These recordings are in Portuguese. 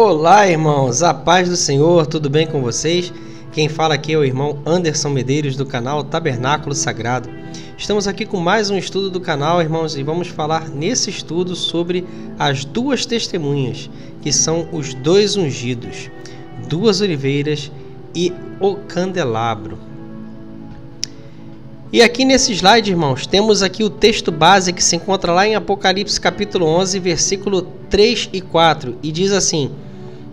Olá, irmãos, a paz do Senhor, tudo bem com vocês? Quem fala aqui é o irmão Anderson Medeiros do canal Tabernáculo Sagrado. Estamos aqui com mais um estudo do canal, irmãos, e vamos falar nesse estudo sobre as duas testemunhas, que são os dois ungidos, duas oliveiras e o candelabro. E aqui nesse slide, irmãos, temos aqui o texto base que se encontra lá em Apocalipse capítulo 11, versículo 3 e 4, e diz assim: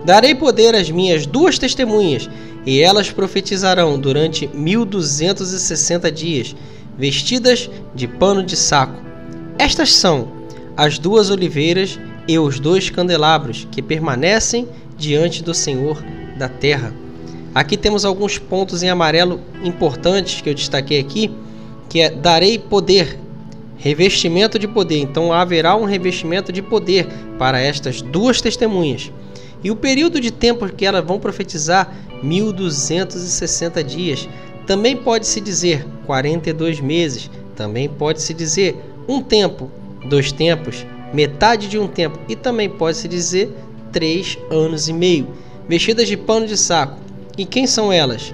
Darei poder às minhas duas testemunhas, e elas profetizarão durante 1260 dias, vestidas de pano de saco. Estas são as duas oliveiras e os dois candelabros que permanecem diante do Senhor da terra. Aqui temos alguns pontos em amarelo importantes que eu destaquei aqui, que é darei poder, revestimento de poder. Então haverá um revestimento de poder para estas duas testemunhas. E o período de tempo que elas vão profetizar, 1260 dias. Também pode-se dizer 42 meses. Também pode-se dizer um tempo, dois tempos, metade de um tempo. E também pode-se dizer 3 anos e meio. Vestidas de pano de saco. E quem são elas?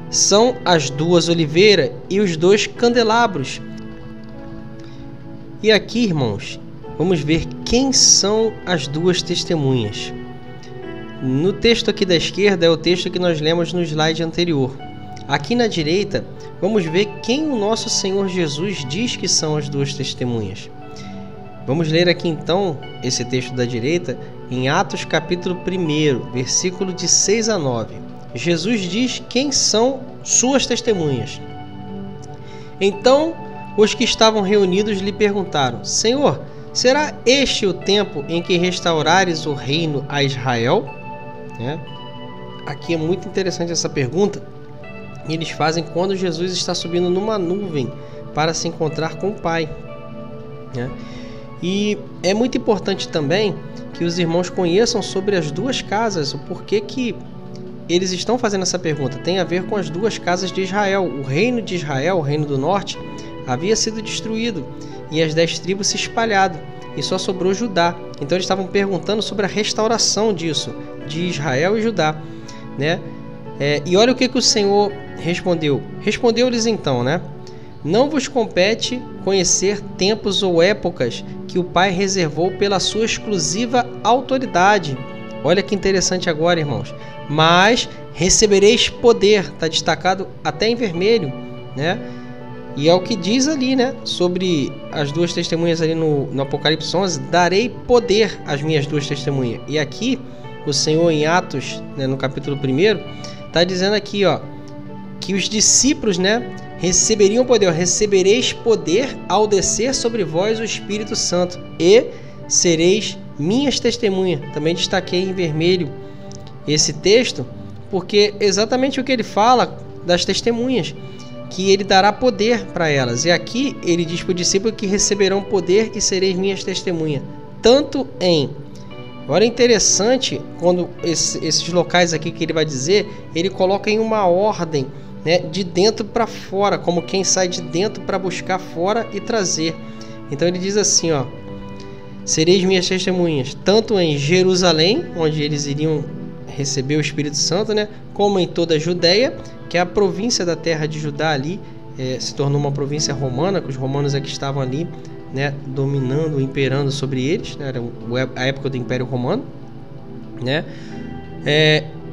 São as duas oliveiras e os dois candelabros. E aqui, irmãos, vamos ver quem são as duas testemunhas. No texto aqui da esquerda é o texto que nós lemos no slide anterior. Aqui na direita, vamos ver quem o nosso Senhor Jesus diz que são as duas testemunhas. Vamos ler aqui então esse texto da direita em Atos capítulo 1, versículo de 6 a 9. Jesus diz quem são suas testemunhas. Então os que estavam reunidos lhe perguntaram: Senhor, será este o tempo em que restaurares o reino a Israel? Aqui é muito interessante essa pergunta. Eles fazem quando Jesus está subindo numa nuvem para se encontrar com o Pai. E é muito importante também que os irmãos conheçam sobre as duas casas, o porquê que eles estão fazendo essa pergunta. Tem a ver com as duas casas de Israel. O reino de Israel, o reino do norte, havia sido destruído e as 10 tribos se espalhado e só sobrou Judá. Então eles estavam perguntando sobre a restauração disso, de Israel e Judá, e olha o que o Senhor respondeu. Respondeu-lhes então, não vos compete conhecer tempos ou épocas que o Pai reservou pela sua exclusiva autoridade. Olha que interessante agora, irmãos. Mas recebereis poder, está destacado até em vermelho, E é o que diz ali, sobre as duas testemunhas ali no Apocalipse 11, darei poder às minhas duas testemunhas. E aqui, o Senhor em Atos, no capítulo 1, está dizendo aqui, que os discípulos, receberiam poder. Recebereis poder ao descer sobre vós o Espírito Santo e sereis minhas testemunhas. Também destaquei em vermelho esse texto, porque exatamente o que ele fala das testemunhas, que ele dará poder para elas. E aqui ele diz para o discípulo que receberão poder e sereis minhas testemunhas. Tanto em... Agora é interessante, quando esses locais aqui que ele vai dizer, ele coloca em uma ordem, de dentro para fora, como quem sai de dentro para buscar fora e trazer. Então ele diz assim, sereis minhas testemunhas, tanto em Jerusalém, onde eles iriam receber o Espírito Santo, como em toda a Judéia, que é a província da terra de Judá ali, se tornou uma província romana, que os romanos é que estavam ali, dominando, imperando sobre eles, era a época do Império Romano,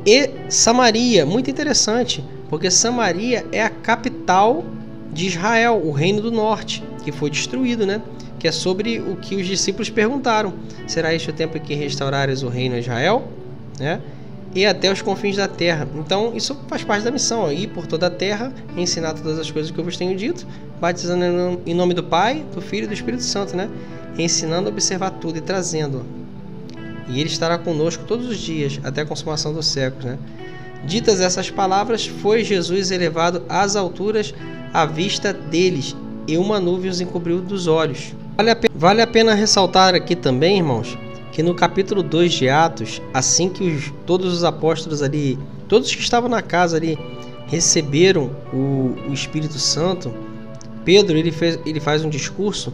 e Samaria, muito interessante, porque Samaria é a capital de Israel, o reino do norte, que foi destruído, que é sobre o que os discípulos perguntaram: será este o tempo em que restaurares o reino a Israel? E até os confins da terra. Então isso faz parte da missão, ir por toda a terra, ensinar todas as coisas que eu vos tenho dito, batizando em nome do Pai, do Filho e do Espírito Santo, ensinando a observar tudo e trazendo. E ele estará conosco todos os dias, até a consumação dos séculos. Ditas essas palavras, foi Jesus elevado às alturas à vista deles, e uma nuvem os encobriu dos olhos. Vale a pena ressaltar aqui também, irmãos, que no capítulo 2 de Atos, assim que todos os apóstolos ali, todos que estavam na casa ali, receberam o Espírito Santo, Pedro ele faz um discurso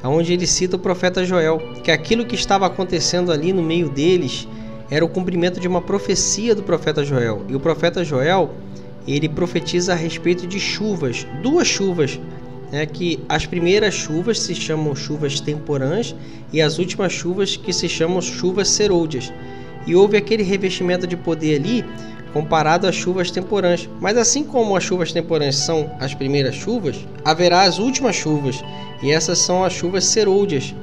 onde ele cita o profeta Joel, que aquilo que estava acontecendo ali no meio deles era o cumprimento de uma profecia do profeta Joel. E o profeta Joel, ele profetiza a respeito de chuvas, duas chuvas, né, que as primeiras chuvas se chamam chuvas temporãs e as últimas chuvas que se chamam chuvas serôdias. E houve aquele revestimento de poder ali comparado às chuvas temporãs. Mas assim como as chuvas temporãs são as primeiras chuvas, haverá as últimas chuvas, e essas são as chuvas serôdias.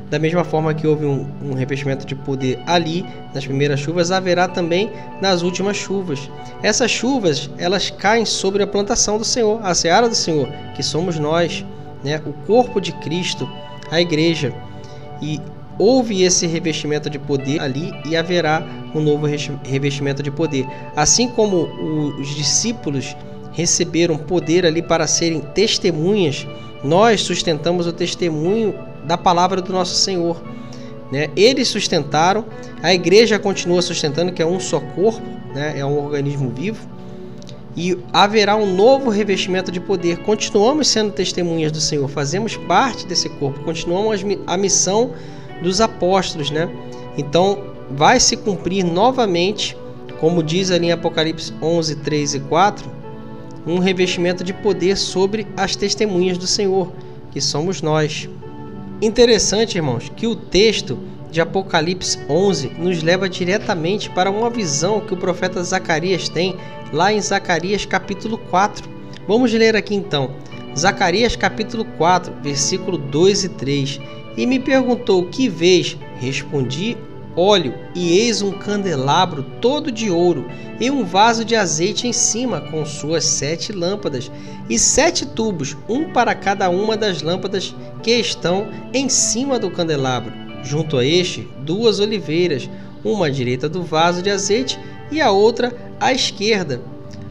Da mesma forma que houve um revestimento de poder ali nas primeiras chuvas, haverá também nas últimas chuvas. Essas chuvas, elas caem sobre a plantação do Senhor, a seara do Senhor, que somos nós, né? O corpo de Cristo, a igreja. E houve esse revestimento de poder ali e haverá um novo revestimento de poder. Assim como os discípulos receberam poder ali para serem testemunhas, nós sustentamos o testemunho da palavra do nosso Senhor, né? Eles sustentaram, a igreja continua sustentando, que é um só corpo, né? É um organismo vivo, e haverá um novo revestimento de poder. Continuamos sendo testemunhas do Senhor, fazemos parte desse corpo, continuamos a missão dos apóstolos, né? Então vai se cumprir novamente, como diz ali em Apocalipse 11, 3 e 4, um revestimento de poder sobre as testemunhas do Senhor, que somos nós. Interessante, irmãos, que o texto de Apocalipse 11 nos leva diretamente para uma visão que o profeta Zacarias tem lá em Zacarias capítulo 4. Vamos ler aqui então, Zacarias capítulo 4, versículo 2 e 3. E me perguntou: que vês? Respondi: olho, e eis um candelabro todo de ouro, e um vaso de azeite em cima, com suas 7 lâmpadas, e 7 tubos, um para cada uma das lâmpadas que estão em cima do candelabro. Junto a este, 2 oliveiras, uma à direita do vaso de azeite e a outra à esquerda.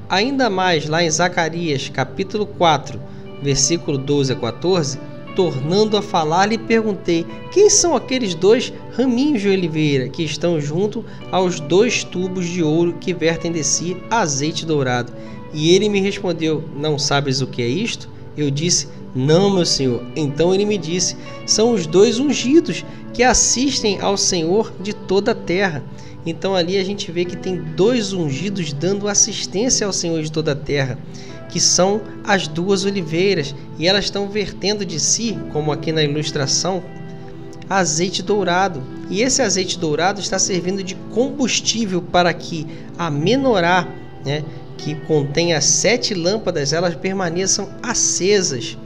Ainda mais, lá em Zacarias, capítulo 4, versículo 12 a 14, tornando a falar, lhe perguntei: quem são aqueles 2 raminhos de oliveira que estão junto aos 2 tubos de ouro que vertem de si azeite dourado? E ele me respondeu: não sabes o que é isto? Eu disse: não, meu senhor. Então ele me disse: são os 2 ungidos que assistem ao Senhor de toda a terra. Então ali a gente vê que tem 2 ungidos dando assistência ao Senhor de toda a terra, que são as 2 oliveiras, e elas estão vertendo de si, como aqui na ilustração, azeite dourado. E esse azeite dourado está servindo de combustível para que a menorá, né, que contém as 7 lâmpadas, elas permaneçam acesas.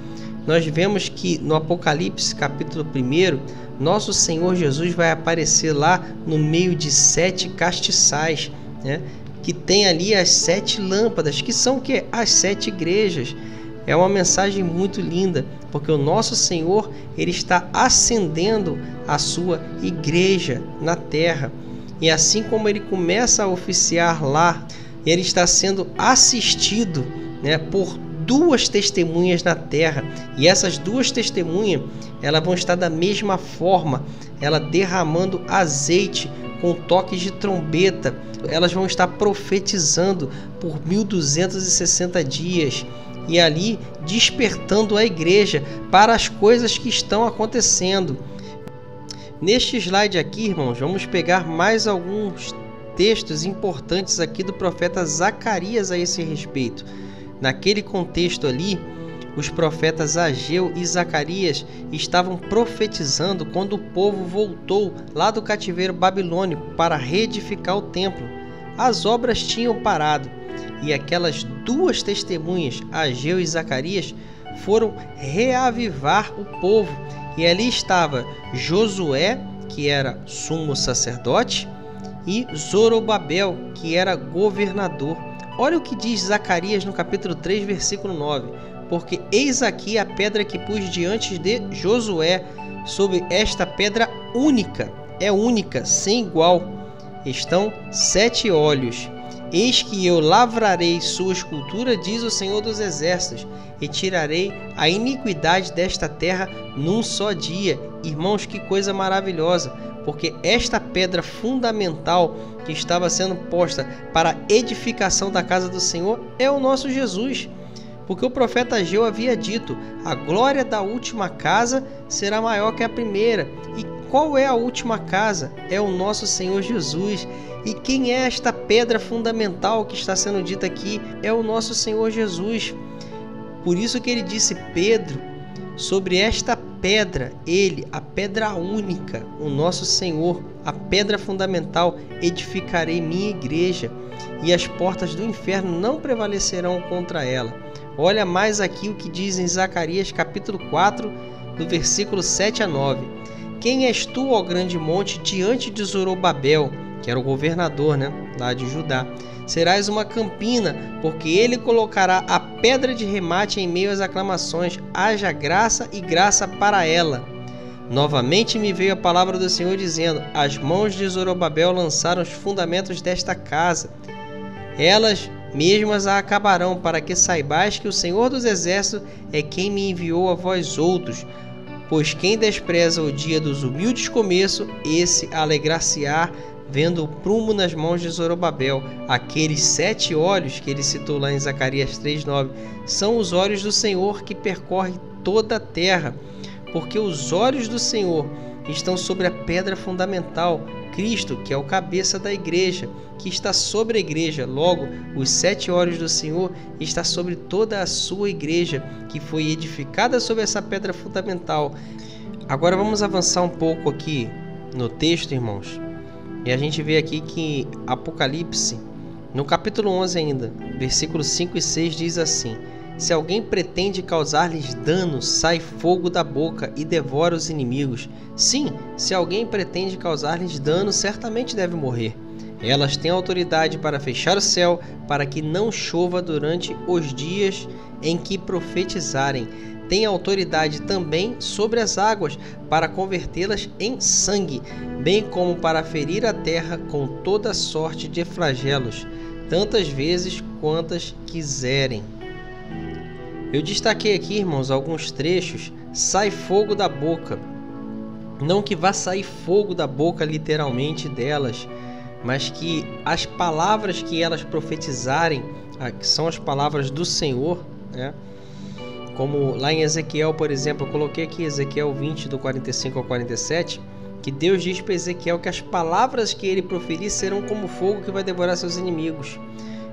Nós vemos que no Apocalipse capítulo 1, nosso Senhor Jesus vai aparecer lá no meio de 7 castiçais, né, que tem ali as 7 lâmpadas, que são que as 7 igrejas. É uma mensagem muito linda, porque o nosso Senhor, ele está acendendo a sua igreja na terra. E assim como ele começa a oficiar lá, ele está sendo assistido, né, por 2 testemunhas na terra. E essas 2 testemunhas, elas vão estar da mesma forma, ela derramando azeite com toques de trombeta. Elas vão estar profetizando por 1260 dias e ali despertando a igreja para as coisas que estão acontecendo. Neste slide aqui, irmãos, vamos pegar mais alguns textos importantes aqui do profeta Zacarias a esse respeito. Naquele contexto ali, os profetas Ageu e Zacarias estavam profetizando quando o povo voltou lá do cativeiro babilônico para reedificar o templo. As obras tinham parado e aquelas 2 testemunhas, Ageu e Zacarias, foram reavivar o povo. E ali estava Josué, que era sumo sacerdote, e Zorobabel, que era governador. Olha o que diz Zacarias no capítulo 3, versículo 9. Porque eis aqui a pedra que pus diante de Josué, sobre esta pedra única, é única, sem igual, estão 7 olhos. Eis que eu lavrarei sua escultura, diz o Senhor dos Exércitos, e tirarei a iniquidade desta terra num só dia. Irmãos, que coisa maravilhosa, porque esta pedra fundamental que estava sendo posta para a edificação da casa do Senhor é o nosso Jesus. Porque o profeta Ageu havia dito: a glória da última casa será maior que a primeira. E qual é a última casa? É o nosso Senhor Jesus. E quem é esta pedra fundamental que está sendo dita aqui? É o nosso Senhor Jesus. Por isso que ele disse: Pedro, sobre esta pedra, ele, a pedra única, o nosso Senhor, a pedra fundamental, edificarei minha igreja, e as portas do inferno não prevalecerão contra ela. Olha mais aqui o que diz em Zacarias capítulo 4, do versículo 7 a 9. Quem és tu, ó grande monte, diante de Zorobabel, que era o governador, lá de Judá? Serás uma campina, porque ele colocará a pedra de remate em meio às aclamações. Haja graça e graça para ela. Novamente me veio a palavra do Senhor dizendo: as mãos de Zorobabel lançaram os fundamentos desta casa. Elas mesmas a acabarão, para que saibais que o Senhor dos Exércitos é quem me enviou a vós outros. Pois quem despreza o dia dos humildes começos, esse alegrar-se-á vendo o prumo nas mãos de Zorobabel. Aqueles 7 olhos que ele citou lá em Zacarias 3:9 são os olhos do Senhor que percorre toda a terra, porque os olhos do Senhor estão sobre a pedra fundamental, Cristo, que é o cabeça da igreja, que está sobre a igreja. Logo, os 7 olhos do Senhor está sobre toda a sua igreja, que foi edificada sobre essa pedra fundamental. Agora vamos avançar um pouco aqui no texto, irmãos. E a gente vê aqui que Apocalipse, no capítulo 11 ainda, versículos 5 e 6 diz assim: se alguém pretende causar-lhes dano, sai fogo da boca e devora os inimigos. Sim, se alguém pretende causar-lhes dano, certamente deve morrer. Elas têm autoridade para fechar o céu, para que não chova durante os dias em que profetizarem. Tem autoridade também sobre as águas, para convertê-las em sangue, bem como para ferir a terra com toda sorte de flagelos, tantas vezes quantas quiserem. Eu destaquei aqui, irmãos, alguns trechos. Sai fogo da boca. Não que vá sair fogo da boca literalmente delas, mas que as palavras que elas profetizarem, que são as palavras do Senhor, como lá em Ezequiel, por exemplo, eu coloquei aqui Ezequiel 20, do 45 ao 47, que Deus diz para Ezequiel que as palavras que ele proferir serão como fogo que vai devorar seus inimigos.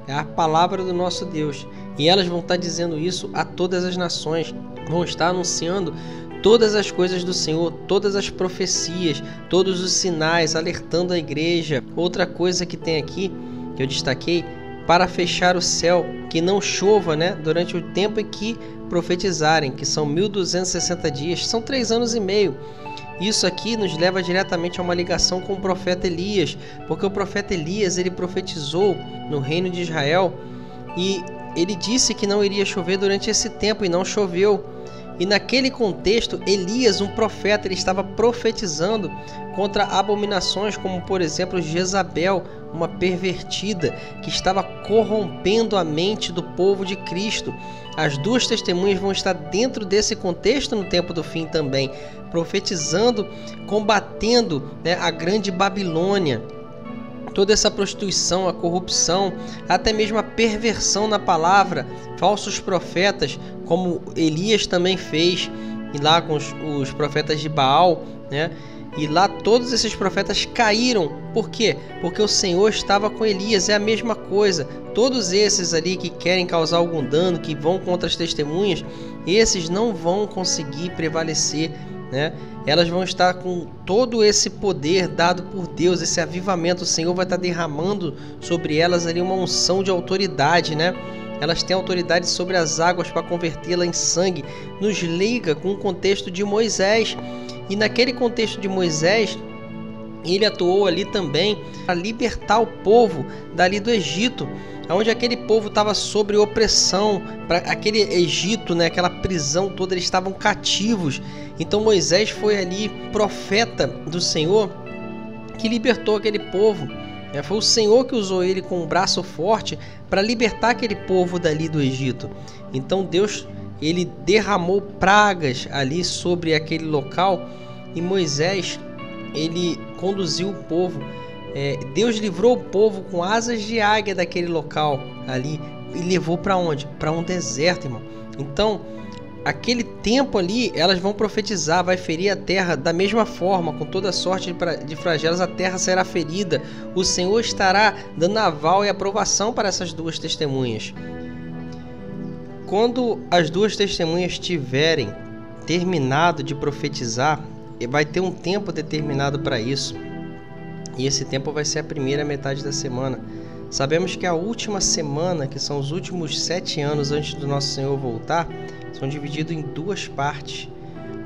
É a palavra do nosso Deus. E elas vão estar dizendo isso a todas as nações. Vão estar anunciando todas as coisas do Senhor, todas as profecias, todos os sinais, alertando a igreja. Outra coisa que tem aqui, que eu destaquei, para fechar o céu, que não chova, durante o tempo em que profetizarem, que são 1260 dias, são 3 anos e meio. Isso aqui nos leva diretamente a uma ligação com o profeta Elias, porque o profeta Elias, ele profetizou no reino de Israel e ele disse que não iria chover durante esse tempo e não choveu. E naquele contexto, Elias, um profeta, ele estava profetizando contra abominações como, por exemplo, Jezabel, uma pervertida que estava corrompendo a mente do povo de Cristo. As 2 testemunhas vão estar dentro desse contexto no tempo do fim também, profetizando, combatendo a grande Babilônia. Toda essa prostituição, a corrupção, até mesmo a perversão na palavra, falsos profetas, como Elias também fez, e lá com os profetas de Baal, e lá todos esses profetas caíram. Por quê? Porque o Senhor estava com Elias. É a mesma coisa. Todos esses ali que querem causar algum dano, que vão contra as testemunhas, esses não vão conseguir prevalecer, Elas vão estar com todo esse poder dado por Deus, esse avivamento. O Senhor vai estar derramando sobre elas ali uma unção de autoridade, Elas têm autoridade sobre as águas para convertê-la em sangue. Nos liga com o contexto de Moisés. E naquele contexto de Moisés, ele atuou ali também para libertar o povo dali do Egito, onde aquele povo estava sob opressão, para aquele Egito, aquela prisão toda, eles estavam cativos. Então Moisés foi ali profeta do Senhor que libertou aquele povo. Foi o Senhor que usou ele com um braço forte para libertar aquele povo dali do Egito. Então Deus, ele derramou pragas ali sobre aquele local e Moisés, ele conduziu o povo. Deus livrou o povo com asas de águia daquele local ali e levou para onde? Para um deserto, irmão. Então, aquele tempo ali, elas vão profetizar, vai ferir a terra da mesma forma, com toda sorte de flagelos, a terra será ferida. O Senhor estará dando aval e aprovação para essas duas testemunhas. Quando as duas testemunhas tiverem terminado de profetizar, vai ter um tempo determinado para isso. E esse tempo vai ser a primeira metade da semana. Sabemos que a última semana, que são os últimos 7 anos antes do nosso Senhor voltar, são divididos em 2 partes.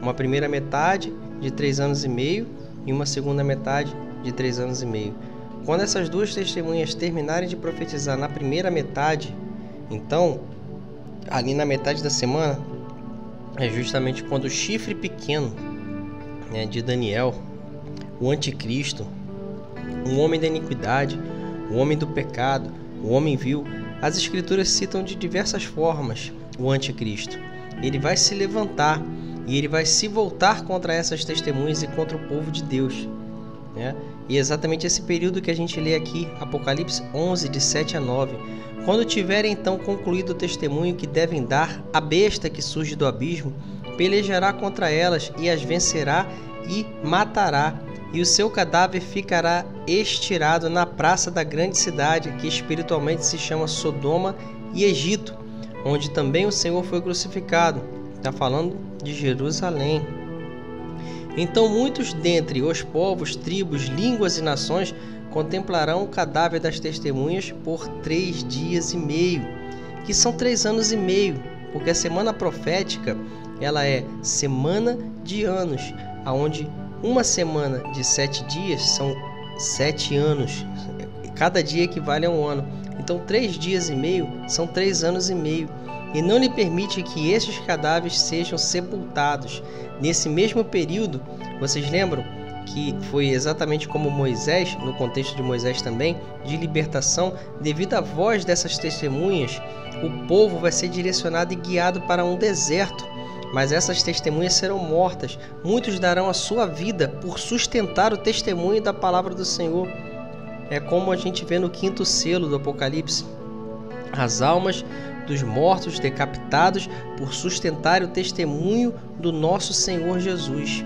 Uma primeira metade de 3 anos e meio e uma segunda metade de 3 anos e meio. Quando essas duas testemunhas terminarem de profetizar na primeira metade, então, ali na metade da semana, é justamente quando o chifre pequeno, né, de Daniel, o anticristo, o homem da iniquidade, o homem do pecado, o homem vil, as escrituras citam de diversas formas o anticristo. Ele vai se levantar e ele vai se voltar contra essas testemunhas e contra o povo de Deus, né? E é exatamente esse período que a gente lê aqui, Apocalipse 11, de 7 a 9. Quando tiverem então concluído o testemunho que devem dar, a besta que surge do abismo pelejará contra elas e as vencerá e matará, e o seu cadáver ficará estirado na praça da grande cidade, que espiritualmente se chama Sodoma e Egito, onde também o Senhor foi crucificado. Está falando de Jerusalém. Então muitos dentre os povos, tribos, línguas e nações contemplarão o cadáver das testemunhas por 3 dias e meio, que são 3 anos e meio, porque a semana profética ela é semana de anos, aonde uma semana de 7 dias são 7 anos. Cada dia equivale a um ano. Então 3 dias e meio são 3 anos e meio. E não lhe permite que estes cadáveres sejam sepultados. Nesse mesmo período, vocês lembram que foi exatamente como Moisés, no contexto de Moisés também, de libertação, devido à voz dessas testemunhas, o povo vai ser direcionado e guiado para um deserto. Mas essas testemunhas serão mortas. Muitos darão a sua vida por sustentar o testemunho da palavra do Senhor. É como a gente vê no 5º selo do Apocalipse. As almas dos mortos decapitados por sustentar o testemunho do nosso Senhor Jesus.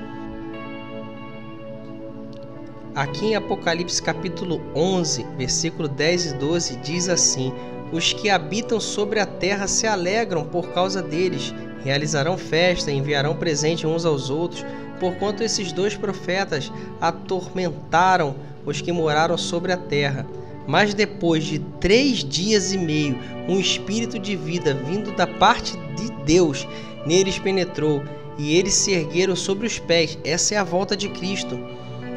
Aqui em Apocalipse capítulo 11, versículo 10 e 12, diz assim: os que habitam sobre a terra se alegram por causa deles, realizarão festa e enviarão presente uns aos outros, porquanto esses 2 profetas atormentaram os que moraram sobre a terra. Mas depois de 3 dias e meio, um espírito de vida vindo da parte de Deus neles penetrou, e eles se ergueram sobre os pés. Essa é a volta de Cristo.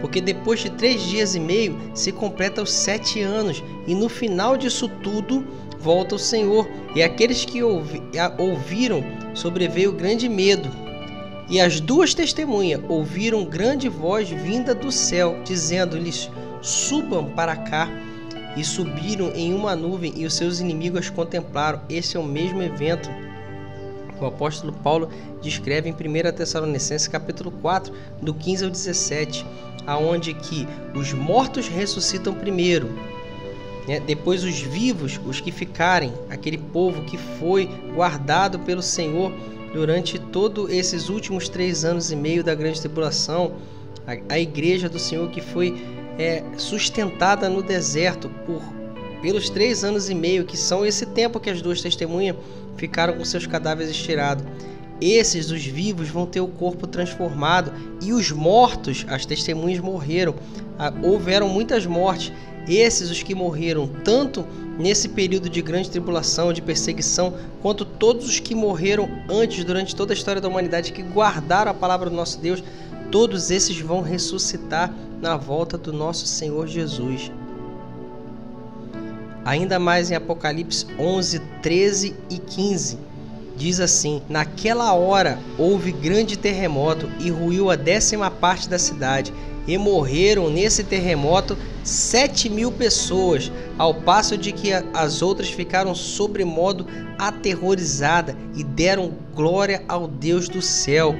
Porque depois de 3 dias e meio se completa os 7 anos, e no final disso tudo volta o Senhor, e aqueles que ouviram sobreveio grande medo. E as 2 testemunhas ouviram grande voz vinda do céu, dizendo-lhes: subam para cá. E subiram em uma nuvem, e os seus inimigos as contemplaram. Esse é o mesmo evento que o apóstolo Paulo descreve em 1 Tessalonicenses capítulo 4, do 15 ao 17, aonde que os mortos ressuscitam primeiro, né? Depois os vivos, os que ficarem, aquele povo que foi guardado pelo Senhor durante todos esses últimos 3 anos e meio da grande tribulação, a igreja do Senhor que foi sustentada no deserto pelos 3 anos e meio, que são esse tempo que as 2 testemunhas ficaram com seus cadáveres estirados. Esses, os vivos, vão ter o corpo transformado, e os mortos, as testemunhas morreram. Houveram muitas mortes. Esses, os que morreram tanto nesse período de grande tribulação, de perseguição, quanto todos os que morreram antes, durante toda a história da humanidade, que guardaram a palavra do nosso Deus, todos esses vão ressuscitar na volta do nosso Senhor Jesus. Ainda mais em Apocalipse 11, 13 e 15, diz assim: naquela hora houve grande terremoto e ruiu a 10ª parte da cidade, e morreram nesse terremoto 7.000 pessoas, ao passo de que as outras ficaram sobremodo aterrorizadas e deram glória ao Deus do céu.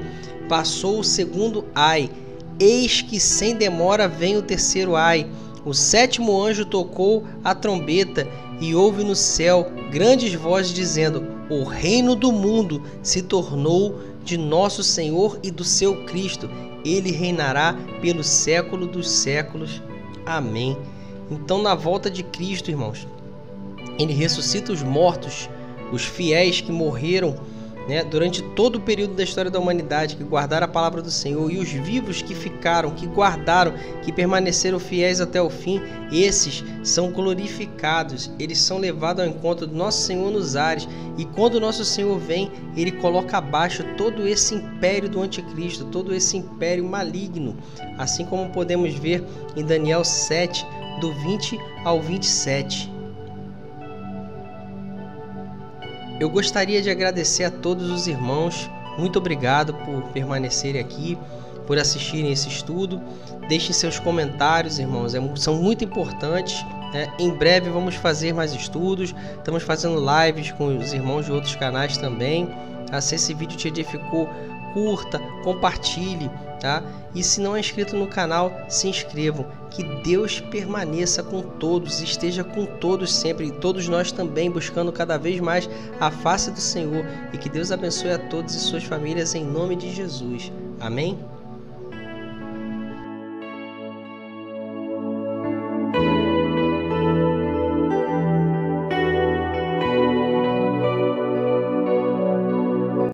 Passou o 2º ai, eis que sem demora vem o 3º ai. O 7º anjo tocou a trombeta, e houve no céu grandes vozes dizendo: o reino do mundo se tornou de nosso Senhor e do seu Cristo. Ele reinará pelo século dos séculos. Amém. Então, na volta de Cristo, irmãos, ele ressuscita os mortos, os fiéis que morreram, né, durante todo o período da história da humanidade, que guardaram a palavra do Senhor, e os vivos que ficaram, que guardaram, que permaneceram fiéis até o fim. Esses são glorificados, eles são levados ao encontro do nosso Senhor nos ares, e quando o nosso Senhor vem, ele coloca abaixo todo esse império do anticristo, todo esse império maligno, assim como podemos ver em Daniel 7, do 20 ao 27. Eu gostaria de agradecer a todos os irmãos. Muito obrigado por permanecerem aqui, por assistirem esse estudo. Deixem seus comentários, irmãos, são muito importantes. Em breve vamos fazer mais estudos. Estamos fazendo lives com os irmãos de outros canais também. Se esse vídeo te edificou, curta, compartilhe, tá? E se não é inscrito no canal, se inscrevam. Que Deus permaneça com todos, esteja com todos sempre, e todos nós também, buscando cada vez mais a face do Senhor. E que Deus abençoe a todos e suas famílias em nome de Jesus. Amém?